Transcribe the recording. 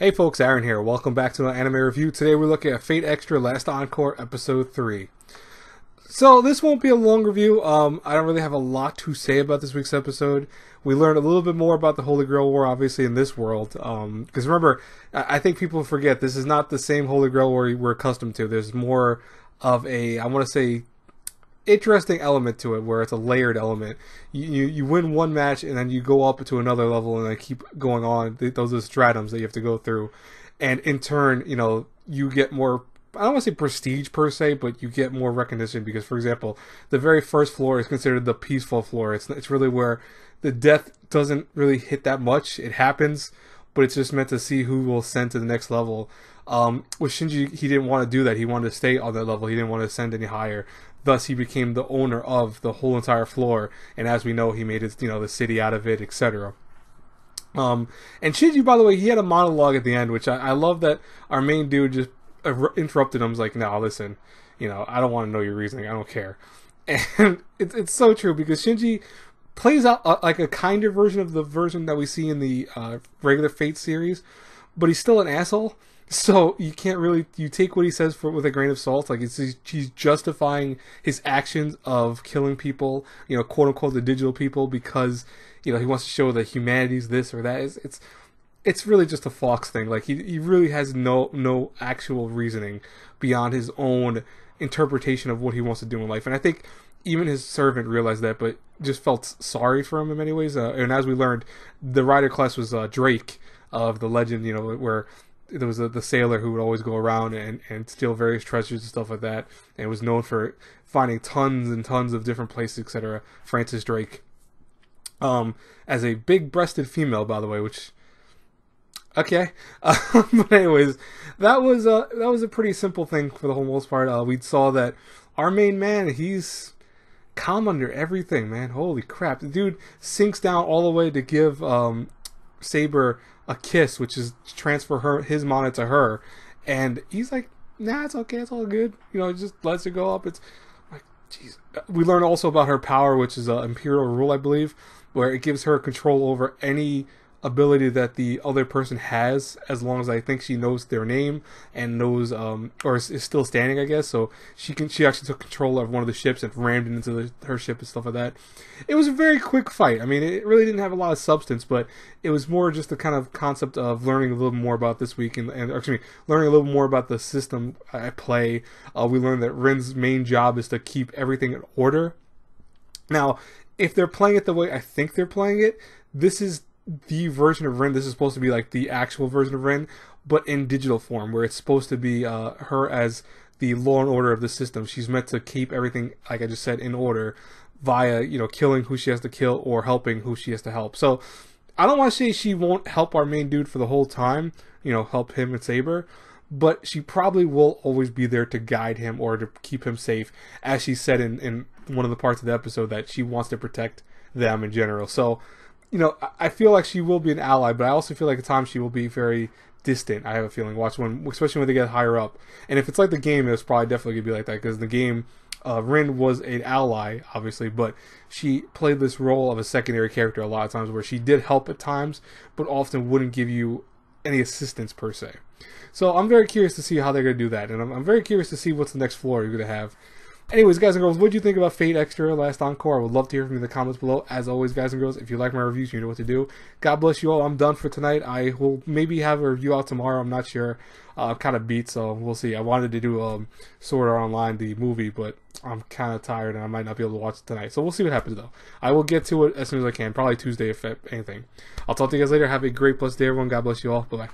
Hey folks, Aaron here. Welcome back to an anime review. Today we're looking at Fate Extra Last Encore Episode 3. So this won't be a long review. I don't really have a lot to say about this week's episode. We learned a little bit more about the Holy Grail War, obviously, in this world. Because remember, I think people forget, this is not the same Holy Grail War we're accustomed to. There's more of a, I want to say, interesting element to it, where it's a layered element. You win one match and then you go up to another level and then keep going on. Those are stratums that you have to go through, and in turn, you get more, I don't want to say prestige per se, but you get more recognition because, for example, the very first floor is considered the peaceful floor. It's really where the death doesn't really hit that much. It happens, but it's just meant to see who will ascend to the next level. With Shinji, he didn't want to do that. He wanted to stay on that level. He didn't want to ascend any higher. Thus, he became the owner of the whole entire floor, and as we know, he made his, the city out of it, etc. And Shinji, by the way, he had a monologue at the end, which I love that our main dude just interrupted him. Was like, "No, listen, I don't want to know your reasoning. I don't care." And it's so true because Shinji plays out like a kinder version of the version that we see in the regular Fate series, but he's still an asshole. So you can't really, you take what he says with a grain of salt. Like he's justifying his actions of killing people, quote unquote the digital people, because he wants to show that humanity's this or that. It's really just a Fox thing. Like he really has no actual reasoning beyond his own interpretation of what he wants to do in life. And I think even his servant realized that, but just felt sorry for him in many ways. And as we learned, the rider class was Drake of the legend, where there was the sailor who would always go around and steal various treasures and stuff like that, and was known for finding tons and tons of different places, etc. Francis Drake, as a big-breasted female, by the way, which, okay, but anyways, that was a pretty simple thing for the whole most part. We saw that our main man, he's calm under everything, man. Holy crap, the dude sinks down all the way to give Saber a kiss, which is to transfer his mana to her, and he's like, "Nah, it's okay, it's all good." Just lets her go up. It's like, jeez. We learn also about her power, which is Imperial Rule, I believe, where it gives her control over any ability that the other person has, as long as I think she knows their name and knows or is still standing, I guess. So she actually took control of one of the ships and rammed it into her ship and stuff like that. It was a very quick fight. I mean, it really didn't have a lot of substance, but it was more just the kind of concept of learning a little more about this week and actually learning a little more about the system at play. We learned that Rin's main job is to keep everything in order. Now, if they're playing it the way I think they're playing it, this is the version of Rin. This is supposed to be like the actual version of Rin, but in digital form, where it's supposed to be her as the law and order of the system. She's meant to keep everything, like I just said, in order via killing who she has to kill or helping who she has to help. So I don't want to say she won't help our main dude for the whole time, help him and Saber, but she probably will always be there to guide him or to keep him safe, as she said in one of the parts of the episode that she wants to protect them in general. So I feel like she will be an ally, but I also feel like at times she will be very distant. I have a feeling, especially when they get higher up. And if it's like the game, it's probably definitely going to be like that, because the game, Rin was an ally, obviously, but she played this role of a secondary character a lot of times, where she did help at times, but often wouldn't give you any assistance per se. So I'm very curious to see how they're going to do that, and I'm very curious to see what's the next floor you're going to have. Anyways, guys and girls, what do you think about Fate Extra Last Encore? I would love to hear from you in the comments below. As always, guys and girls, if you like my reviews, you know what to do. God bless you all. I'm done for tonight. I will maybe have a review out tomorrow. I'm not sure. I'm kind of beat, so we'll see. I wanted to do Sword Art Online, the movie, but I'm kind of tired and I might not be able to watch it tonight. So we'll see what happens, though. I will get to it as soon as I can. Probably Tuesday, if anything. I'll talk to you guys later. Have a great, blessed day, everyone. God bless you all. Bye-bye.